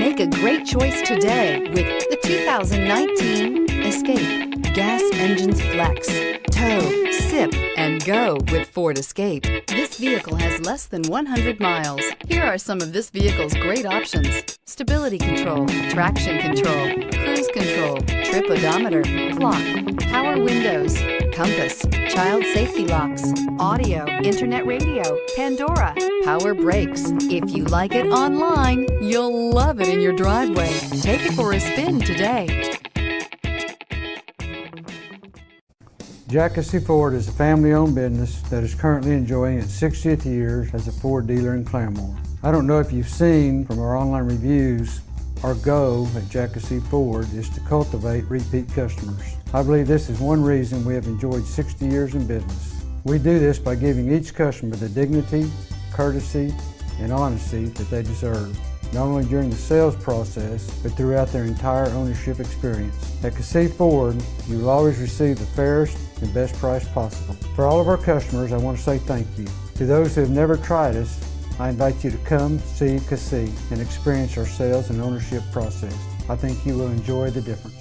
Make a great choice today with the 2019 Escape. Gas engines flex, tow, sip, and go with Ford Escape. This vehicle has less than 100 miles. Here are some of this vehicle's great options: stability control, traction control, cruise control, trip odometer, clock, power windows, compass, child safety locks, audio, internet radio, Pandora, power brakes. If you like it online, you'll love it in your driveway. Take it for a spin today. Kissee Ford is a family-owned business that is currently enjoying its 60th year as a Ford dealer in Claremore. I don't know if you've seen from our online reviews, our goal at Kissee Ford is to cultivate repeat customers. I believe this is one reason we have enjoyed 60 years in business. We do this by giving each customer the dignity, courtesy, and honesty that they deserve, not only during the sales process, but throughout their entire ownership experience. At Kissee Ford, you will always receive the fairest and best price possible. For all of our customers, I want to say thank you. To those who have never tried us, I invite you to come see Kissee and experience our sales and ownership process. I think you will enjoy the difference.